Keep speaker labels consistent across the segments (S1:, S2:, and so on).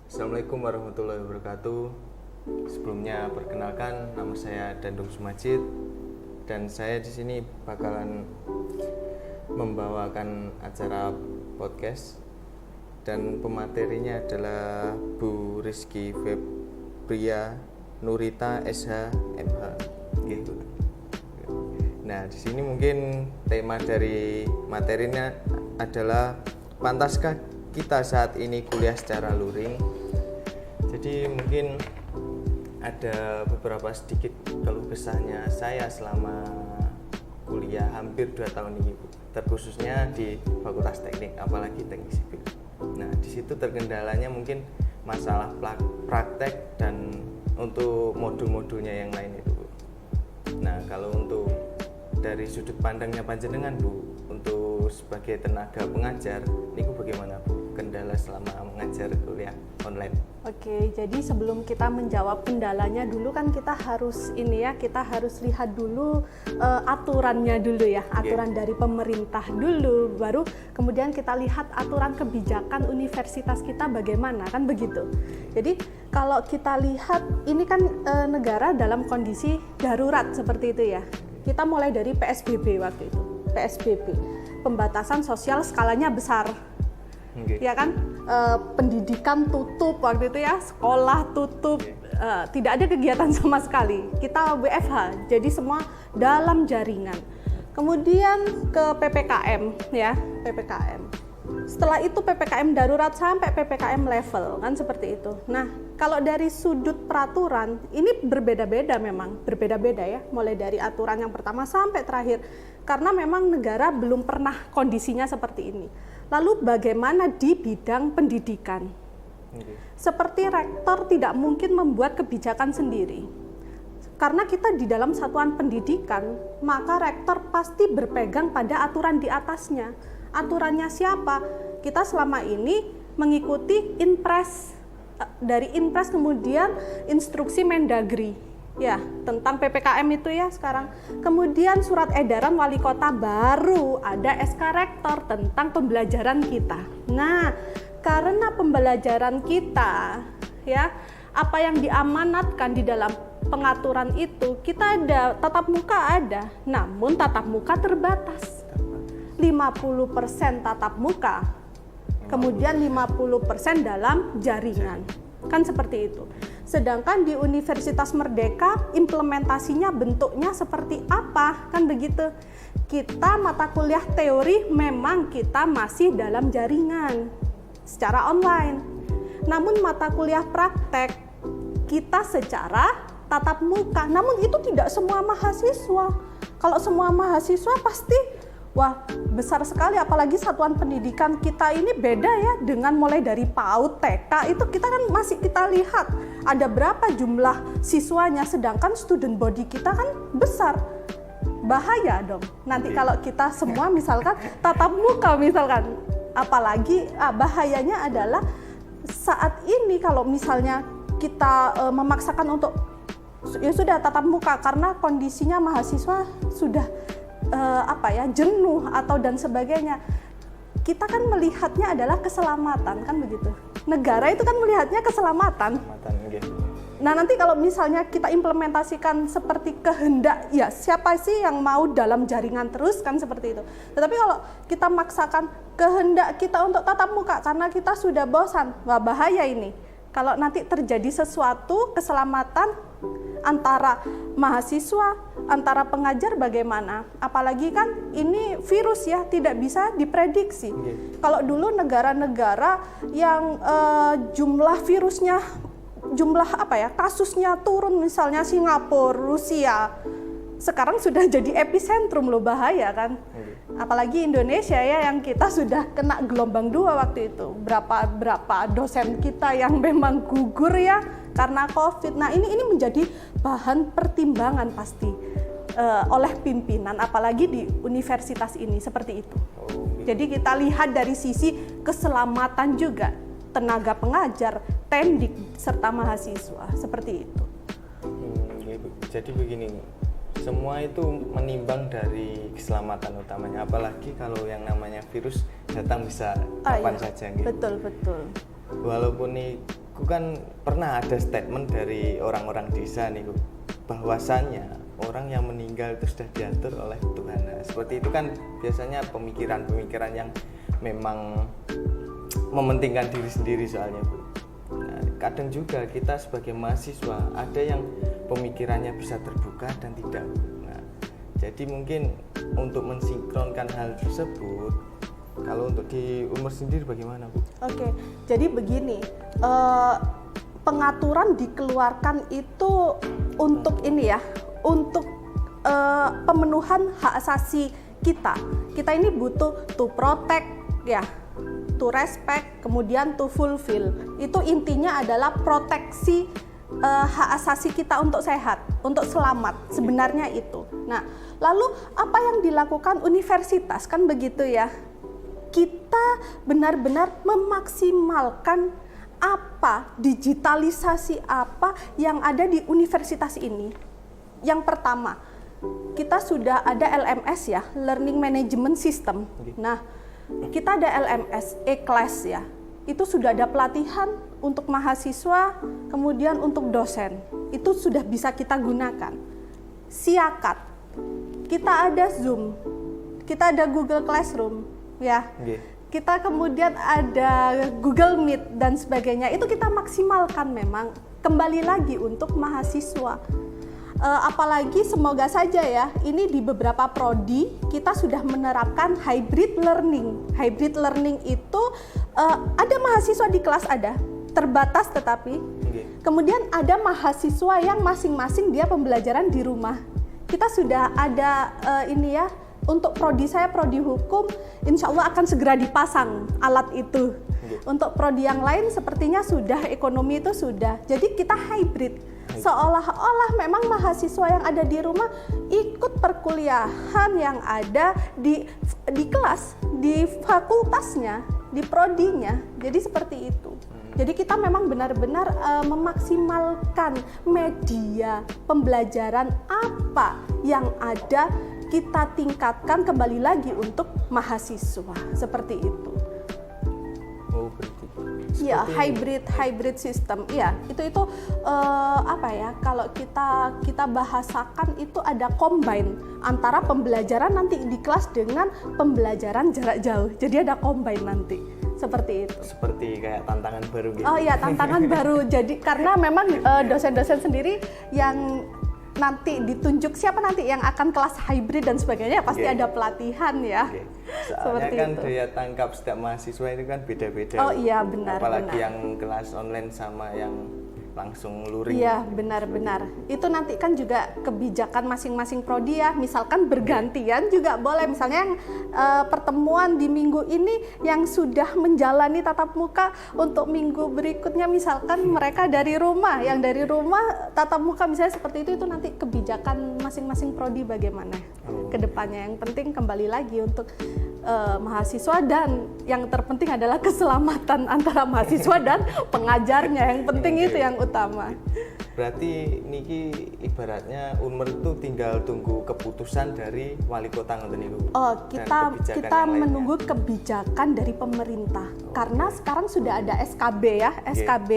S1: Assalamualaikum warahmatullahi wabarakatuh. Sebelumnya perkenalkan, nama saya Dandung Sumajid dan saya di sini bakalan membawakan acara podcast dan pematerinya adalah Bu Rizky Febria Nurita SH MH gitu. Nah, di sini mungkin tema dari materinya adalah pantaskah kita saat ini kuliah secara luring. Jadi mungkin ada beberapa sedikit keluh kesahnya saya selama kuliah hampir 2 tahun ini, Bu. Terkhususnya di Fakultas Teknik, apalagi Teknik Sipil. Nah, di situ terkendalanya mungkin masalah praktek dan untuk modul-modulnya yang lain itu, Bu. Nah, kalau untuk dari sudut pandangnya panjenengan, Bu, untuk sebagai tenaga pengajar, ini bagaimana, Bu, kendala selama mengajar kuliah online?
S2: Oke, jadi sebelum kita menjawab kendalanya dulu kan kita harus kita harus lihat dulu aturannya dulu ya, aturan dari pemerintah dulu, baru kemudian kita lihat aturan kebijakan universitas kita bagaimana, kan begitu. Jadi kalau kita lihat ini kan negara dalam kondisi darurat seperti itu ya. Kita mulai dari PSBB waktu itu, PSBB, pembatasan sosial skalanya besar. Ya kan, pendidikan tutup waktu itu ya, sekolah tutup, tidak ada kegiatan sama sekali. Kita WFH, jadi semua dalam jaringan. Kemudian ke PPKM ya, PPKM. Setelah itu PPKM darurat sampai PPKM level, kan seperti itu. Nah, kalau dari sudut peraturan, ini berbeda-beda memang, berbeda-beda ya, mulai dari aturan yang pertama sampai terakhir. Karena memang negara belum pernah kondisinya seperti ini. Lalu bagaimana di bidang pendidikan? Seperti rektor tidak mungkin membuat kebijakan sendiri. Karena kita di dalam satuan pendidikan, maka rektor pasti berpegang pada aturan di atasnya. Aturannya siapa? Kita selama ini mengikuti Inpres, dari Inpres kemudian instruksi Mendagri ya tentang PPKM itu ya sekarang. Kemudian surat edaran wali kota, baru ada SK rektor tentang pembelajaran kita. Nah, karena pembelajaran kita ya, apa yang diamanatkan di dalam pengaturan itu, kita ada tatap muka ada, namun tatap muka terbatas. 50% tatap muka, kemudian 50% dalam jaringan, kan seperti itu. Sedangkan di Universitas Merdeka implementasinya bentuknya seperti apa, kan begitu. Kita mata kuliah teori memang kita masih dalam jaringan secara online, namun mata kuliah praktek kita secara tatap muka. Namun itu tidak semua mahasiswa. Kalau semua mahasiswa pasti wah, besar sekali, apalagi satuan pendidikan kita ini beda ya dengan mulai dari PAUD, TK, itu kita kan masih kita lihat ada berapa jumlah siswanya, sedangkan student body kita kan besar. Bahaya dong, nanti kalau kita semua misalkan tatap muka misalkan, apalagi bahayanya adalah saat ini kalau misalnya kita memaksakan untuk ya sudah tatap muka karena kondisinya mahasiswa sudah jenuh atau dan sebagainya. Kita kan melihatnya adalah keselamatan, kan begitu. Negara itu kan melihatnya keselamatan. Nah, nanti kalau misalnya kita implementasikan seperti kehendak, ya siapa sih yang mau dalam jaringan terus, kan seperti itu. Tetapi kalau kita maksakan kehendak kita untuk tatap muka karena kita sudah bosan, wah bahaya ini. Kalau nanti terjadi sesuatu keselamatan antara mahasiswa, antara pengajar bagaimana? Apalagi kan ini virus ya, tidak bisa diprediksi. Kalau dulu negara-negara yang jumlah virusnya, kasusnya turun, misalnya Singapura, Rusia, sekarang sudah jadi epicentrum loh, bahaya kan? Apalagi Indonesia ya, yang kita sudah kena gelombang 2 waktu itu. Berapa dosen kita yang memang gugur ya karena COVID. Nah, ini menjadi bahan pertimbangan pasti oleh pimpinan, apalagi di universitas ini seperti itu. Jadi kita lihat dari sisi keselamatan juga tenaga pengajar, tendik serta mahasiswa seperti itu.
S1: Jadi begini, semua itu menimbang dari keselamatan utamanya, apalagi kalau yang namanya virus datang bisa kapan saja gitu.
S2: Betul.
S1: Walaupun nih aku kan pernah ada statement dari orang-orang desa nih Bu, bahwasannya orang yang meninggal itu sudah diatur oleh Tuhan. Nah, seperti itu kan biasanya pemikiran-pemikiran yang memang mementingkan diri sendiri soalnya Bu. Nah, kadang juga kita sebagai mahasiswa ada yang pemikirannya bisa terbuka dan tidak. Nah, jadi mungkin untuk mensinkronkan hal tersebut, kalau untuk di umur sendiri bagaimana Bu?
S2: Oke, jadi begini, pengaturan dikeluarkan itu untuk ini ya, untuk pemenuhan hak asasi kita. Kita ini butuh to protect ya, to respect, kemudian to fulfill. Itu intinya adalah proteksi hak asasi kita untuk sehat, untuk selamat, sebenarnya itu. Nah, lalu apa yang dilakukan universitas kan begitu ya? Kita benar-benar memaksimalkan apa, digitalisasi apa yang ada di universitas ini. Yang pertama, kita sudah ada LMS ya, Learning Management System. Nah, kita ada LMS, E-Class ya. Itu sudah ada pelatihan untuk mahasiswa, kemudian untuk dosen. Itu sudah bisa kita gunakan. Siakat, kita ada Zoom, kita ada Google Classroom. Ya, kita kemudian ada Google Meet dan sebagainya. Itu kita maksimalkan memang. Kembali lagi untuk mahasiswa. Apalagi semoga saja ya, ini di beberapa prodi kita sudah menerapkan hybrid learning. Hybrid learning itu ada mahasiswa di kelas ada, terbatas tetapi. Kemudian ada mahasiswa yang masing-masing dia pembelajaran di rumah. Kita sudah ada ini ya. Untuk prodi saya, prodi hukum, insya Allah akan segera dipasang alat itu. Untuk prodi yang lain sepertinya sudah, ekonomi itu sudah. Jadi kita hybrid. Seolah-olah memang mahasiswa yang ada di rumah ikut perkuliahan yang ada di kelas, di fakultasnya, di prodinya. Jadi seperti itu. Jadi kita memang benar-benar memaksimalkan media pembelajaran apa yang ada, kita tingkatkan kembali lagi untuk mahasiswa seperti itu.
S1: Oh, berarti.
S2: Iya, hybrid system. Iya, itu apa ya? Kalau kita bahasakan itu ada combine antara pembelajaran nanti di kelas dengan pembelajaran jarak jauh. Jadi ada combine nanti. Seperti itu.
S1: Seperti kayak tantangan baru gitu.
S2: Oh iya, tantangan baru. Jadi karena memang dosen-dosen sendiri yang nanti ditunjuk siapa nanti yang akan kelas hybrid dan sebagainya pasti ada pelatihan ya.
S1: Soalnya
S2: seperti
S1: kan
S2: itu.
S1: daya tangkap setiap mahasiswa itu kan beda-beda.
S2: Oh iya, benar.
S1: Apalagi
S2: benar.
S1: yang kelas online sama yang langsung luring.
S2: Iya, benar-benar. Itu nanti kan juga kebijakan masing-masing prodi ya. Misalkan bergantian juga boleh. Misalnya yang pertemuan di minggu ini yang sudah menjalani tatap muka untuk minggu berikutnya misalkan mereka dari rumah. Yang dari rumah tatap muka misalnya seperti itu nanti kebijakan masing-masing prodi bagaimana ke depannya. Yang penting kembali lagi untuk mahasiswa dan yang terpenting adalah keselamatan antara mahasiswa dan pengajarnya. Yang penting itu yang utama.
S1: Berarti niki ibaratnya Unmer itu tinggal tunggu keputusan dari wali kota ngoten niku.
S2: Oh, kita menunggu kebijakan dari pemerintah. Karena sekarang sudah ada SKB ya, SKB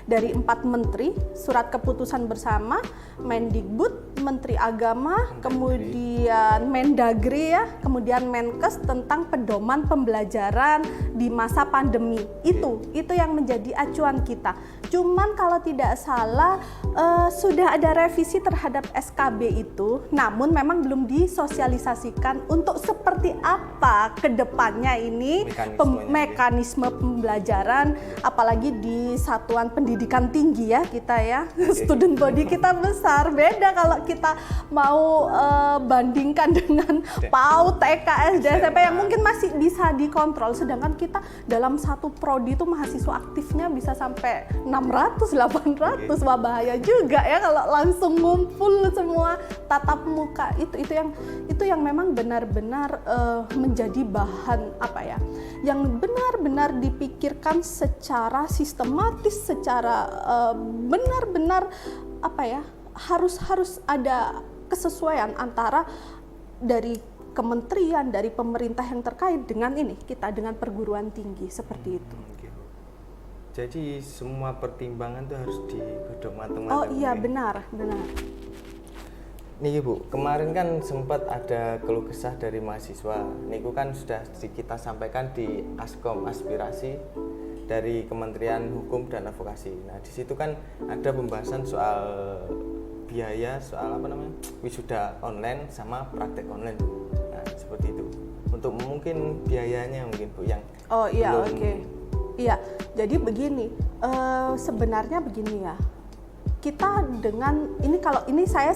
S2: dari 4 menteri, surat keputusan bersama, Mendikbud, Menteri Agama, kemudian Mendagri ya, kemudian Menkes tentang pedoman pembelajaran di masa pandemi. Itu yang menjadi acuan kita. Cuman kalau tidak salah sudah ada revisi terhadap SKB itu, namun memang belum disosialisasikan untuk seperti apa kedepannya ini mekanisme pembelajaran, apalagi di satuan pendidikan tinggi ya kita ya, student body kita besar, beda kalau kita mau bandingkan dengan PAUD, TK, SD, SMP yang mungkin masih bisa dikontrol, sedangkan kita dalam satu prodi itu mahasiswa aktifnya bisa sampai 600, 800, wah bahaya juga ya kalau langsung ngumpul semua tatap muka. Itu yang memang benar-benar menjadi bahan apa ya, yang benar-benar dipikirkan secara sistematis, secara benar-benar apa ya, harus ada kesesuaian antara dari kementerian, dari pemerintah yang terkait dengan ini kita dengan perguruan tinggi seperti itu.
S1: Jadi semua pertimbangan tuh harus digodok matang-matang.
S2: Oh iya,
S1: mungkin.
S2: benar.
S1: Nih Bu, kemarin kan sempat ada keluh kesah dari mahasiswa. Niku kan sudah kita sampaikan di Askom Aspirasi dari Kementerian Hukum dan Advokasi. Nah di situ kan ada pembahasan soal biaya, soal wisuda online sama praktek online. Nah seperti itu. Untuk mungkin biayanya mungkin Bu yang
S2: Oh iya,
S1: belum.
S2: oke. Iya, jadi begini, sebenarnya begini ya. Kita dengan ini, kalau ini saya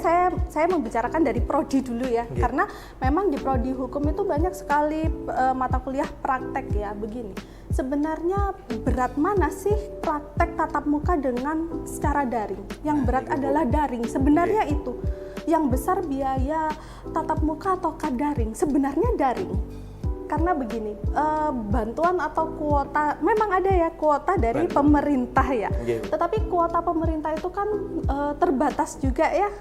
S2: membicarakan dari prodi dulu ya, karena memang di prodi hukum itu banyak sekali mata kuliah praktek ya. Begini, sebenarnya berat mana sih praktek tatap muka dengan secara daring? Yang berat adalah daring. Sebenarnya itu yang besar biaya tatap muka atau daring. Sebenarnya daring. Karena begini, bantuan atau kuota, memang ada ya kuota dari pemerintah ya. Tetapi kuota pemerintah itu kan terbatas juga ya,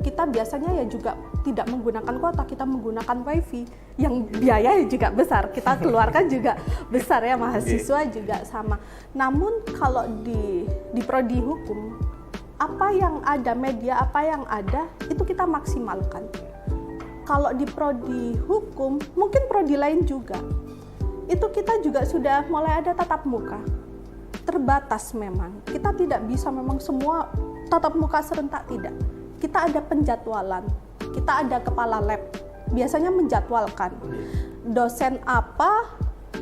S2: Kita biasanya ya juga tidak menggunakan kuota, kita menggunakan wifi yang biaya juga besar, kita keluarkan juga besar ya, mahasiswa juga sama. Namun kalau di prodi hukum, apa yang ada, media apa yang ada, itu kita maksimalkan. Kalau di prodi hukum, mungkin prodi lain juga, itu kita juga sudah mulai ada tatap muka. Terbatas memang, kita tidak bisa memang semua tatap muka serentak, tidak. Kita ada penjadwalan, kita ada kepala lab, biasanya menjadwalkan. Dosen apa,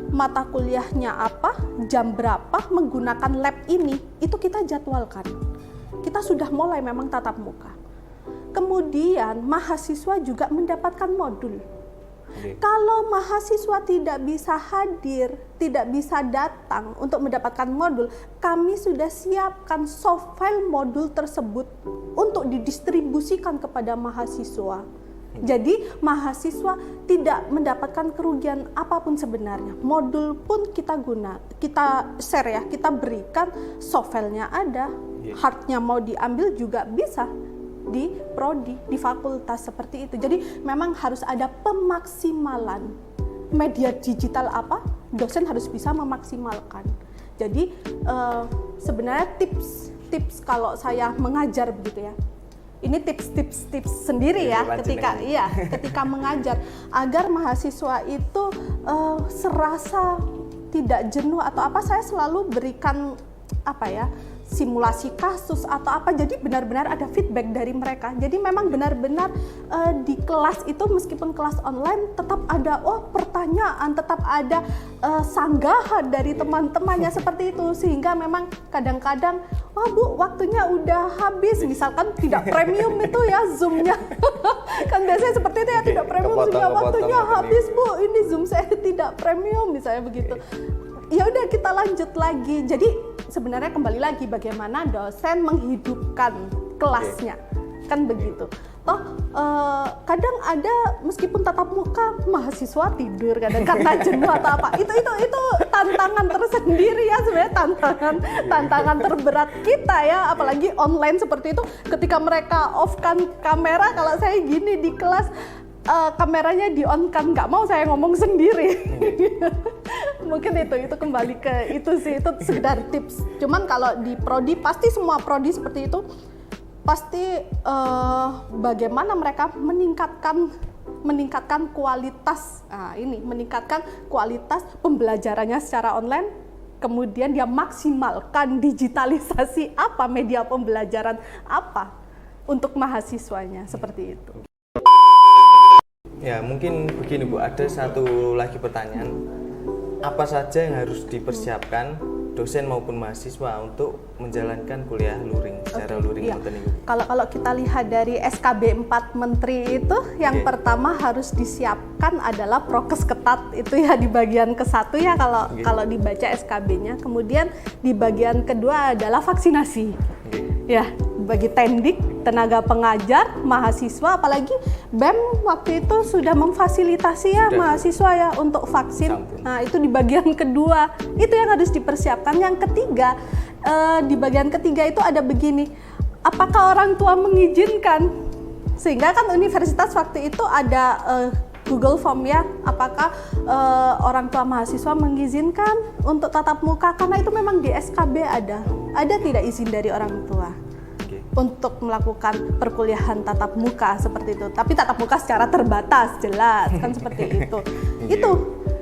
S2: mata kuliahnya apa, jam berapa, menggunakan lab ini, itu kita jadwalkan. Kita sudah mulai memang tatap muka. Kemudian mahasiswa juga mendapatkan modul. Kalau mahasiswa tidak bisa hadir, tidak bisa datang untuk mendapatkan modul, kami sudah siapkan soft file modul tersebut untuk didistribusikan kepada mahasiswa. Jadi mahasiswa tidak mendapatkan kerugian apapun sebenarnya. Modul pun kita share ya, kita berikan, soft file-nya ada, hardnya mau diambil juga bisa. Di prodi, di fakultas seperti itu. Jadi memang harus ada pemaksimalan. Media digital apa, dosen harus bisa memaksimalkan. Jadi sebenarnya tips kalau saya mengajar begitu ya. Ini tips sendiri ya, ketika mengajar, agar mahasiswa itu serasa tidak jenuh atau apa, saya selalu berikan simulasi kasus atau apa, jadi benar-benar ada feedback dari mereka. Jadi memang benar-benar di kelas itu, meskipun kelas online, tetap ada pertanyaan, tetap ada sanggahan dari teman-temannya seperti itu, sehingga memang kadang-kadang Bu, waktunya udah habis, misalkan tidak premium itu ya Zoom-nya. Kan biasanya seperti itu ya, tidak premium Zoom-nya, waktunya habis Bu, ini Zoom saya tidak premium misalnya begitu. Ya udah, kita lanjut lagi. Jadi sebenarnya kembali lagi bagaimana dosen menghidupkan kelasnya, kan begitu. Toh kadang ada, meskipun tatap muka, mahasiswa tidur kadang karena jenuh atau apa. Itu tantangan tersendiri ya sebenarnya, tantangan terberat kita ya, apalagi online seperti itu. Ketika mereka off-kan kamera, kalau saya gini di kelas, kameranya di-on-kan, nggak mau saya ngomong sendiri. Mungkin itu kembali ke itu sih, itu sekedar tips. Cuman kalau di prodi, pasti semua prodi seperti itu, pasti bagaimana mereka meningkatkan kualitas, meningkatkan kualitas pembelajarannya secara online, kemudian dia maksimalkan digitalisasi apa, media pembelajaran apa untuk mahasiswanya, seperti itu.
S1: Ya mungkin begini Bu, ada satu lagi pertanyaan, apa saja yang harus dipersiapkan dosen maupun mahasiswa untuk menjalankan kuliah luring secara luring?
S2: Iya. Kalau kita lihat dari SKB 4 Menteri itu, yang pertama harus disiapkan adalah prokes ketat, itu ya di bagian ke-1 ya kalau dibaca SKB-nya. Kemudian di bagian kedua adalah vaksinasi. Ya, bagi tendik, tenaga pengajar, mahasiswa, apalagi BEM waktu itu sudah memfasilitasi ya mahasiswa ya untuk vaksin. Nah, itu di bagian kedua, itu yang harus dipersiapkan. Yang ketiga, di bagian ketiga itu ada begini, apakah orang tua mengizinkan? Sehingga kan universitas waktu itu ada Google Form ya, apakah orang tua mahasiswa mengizinkan untuk tatap muka, karena itu memang di SKB ada tidak izin dari orang tua untuk melakukan perkuliahan tatap muka seperti itu, tapi tatap muka secara terbatas, jelas kan seperti itu. Itu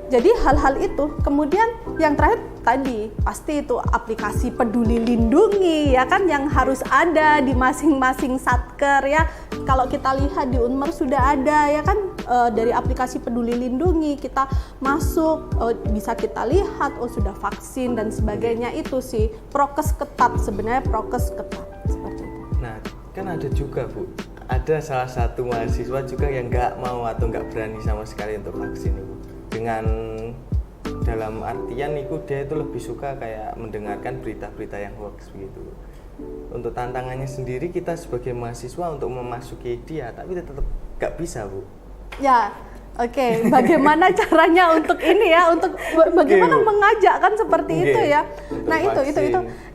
S2: jadi hal-hal itu. Kemudian yang terakhir tadi pasti itu aplikasi Peduli Lindungi ya kan, yang harus ada di masing-masing satker ya. Kalau kita lihat di Unmer sudah ada ya kan, dari aplikasi Peduli Lindungi kita masuk, bisa kita lihat sudah vaksin dan sebagainya. Itu sih prokes ketat, sebenarnya prokes ketat seperti itu.
S1: Nah kan ada juga Bu, ada salah satu mahasiswa juga yang nggak mau atau nggak berani sama sekali untuk vaksin itu. Dengan dalam artian itu dia itu lebih suka kayak mendengarkan berita-berita yang hoax begitu. Untuk tantangannya sendiri kita sebagai mahasiswa untuk memasuki dia, tapi tetap nggak bisa Bu.
S2: Ya, oke. Bagaimana caranya untuk ini ya, untuk bagaimana mengajak kan seperti itu ya. Nah itu.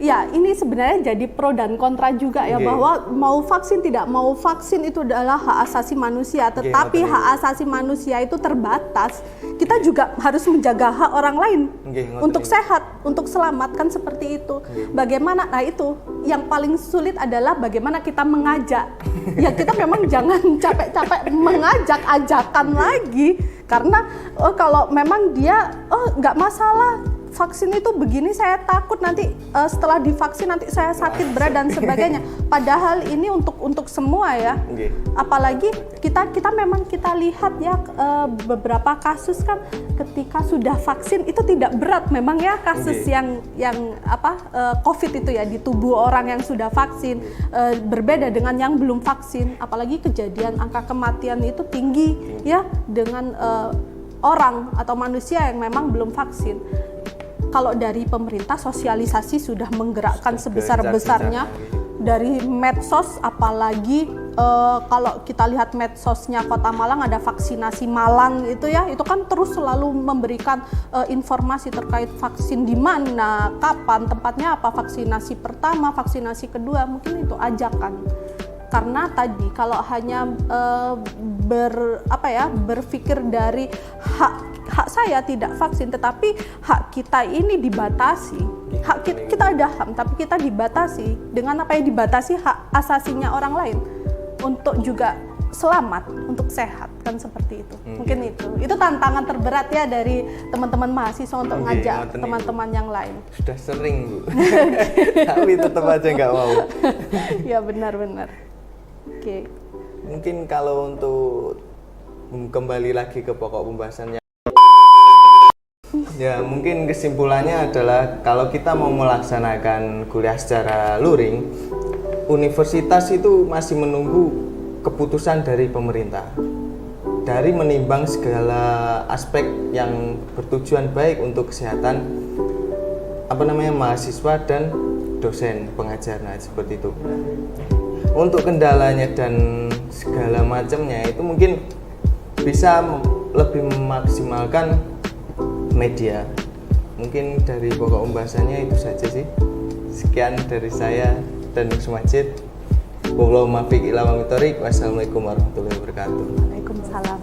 S2: Ya ini sebenarnya jadi pro dan kontra juga ya, bahwa mau vaksin tidak mau vaksin itu adalah hak asasi manusia. Tetapi hak asasi manusia itu terbatas. Kita juga harus menjaga hak orang lain untuk sehat, untuk selamat kan seperti itu. Bagaimana? Nah itu yang paling sulit adalah bagaimana kita mengajak. Ya kita memang jangan capek-capek mengajak, ajakan lagi, karena kalau memang dia nggak masalah vaksin itu begini, saya takut nanti setelah divaksin nanti saya sakit berat dan sebagainya. Padahal ini untuk semua ya. Apalagi kita memang kita lihat ya, beberapa kasus kan ketika sudah vaksin itu tidak berat memang ya, kasus yang COVID itu ya di tubuh orang yang sudah vaksin, berbeda dengan yang belum vaksin. Apalagi kejadian angka kematian itu tinggi ya dengan orang atau manusia yang memang belum vaksin. Kalau dari pemerintah sosialisasi sudah menggerakkan sebesar-besarnya dari medsos, apalagi kalau kita lihat medsosnya Kota Malang, ada vaksinasi Malang itu ya, itu kan terus selalu memberikan informasi terkait vaksin di mana, kapan, tempatnya apa, vaksinasi pertama, vaksinasi kedua, mungkin itu ajakan. Karena tadi kalau hanya berpikir dari hak saya tidak vaksin, tetapi hak kita ini dibatasi. Hak kita ada HAM, tapi kita dibatasi dengan apa yang dibatasi hak asasinya orang lain untuk juga selamat, untuk sehat kan seperti itu. Mungkin itu tantangan terberat ya dari teman-teman mahasiswa untuk ngajak teman-teman yang lain.
S1: Sudah sering Bu, tapi tetap aja nggak mau.
S2: Ya benar-benar. Oke.
S1: Mungkin kalau untuk kembali lagi ke pokok pembahasannya, ya mungkin kesimpulannya adalah kalau kita mau melaksanakan kuliah secara luring, universitas itu masih menunggu keputusan dari pemerintah, dari menimbang segala aspek yang bertujuan baik untuk kesehatan mahasiswa dan dosen pengajar, nah seperti itu. Untuk kendalanya dan segala macamnya itu mungkin bisa lebih memaksimalkan media. Mungkin dari pokok pembahasannya itu saja sih. Sekian dari saya dan Nux Majid. Wassalamualaikum warahmatullahi wabarakatuh.
S2: Waalaikumsalam.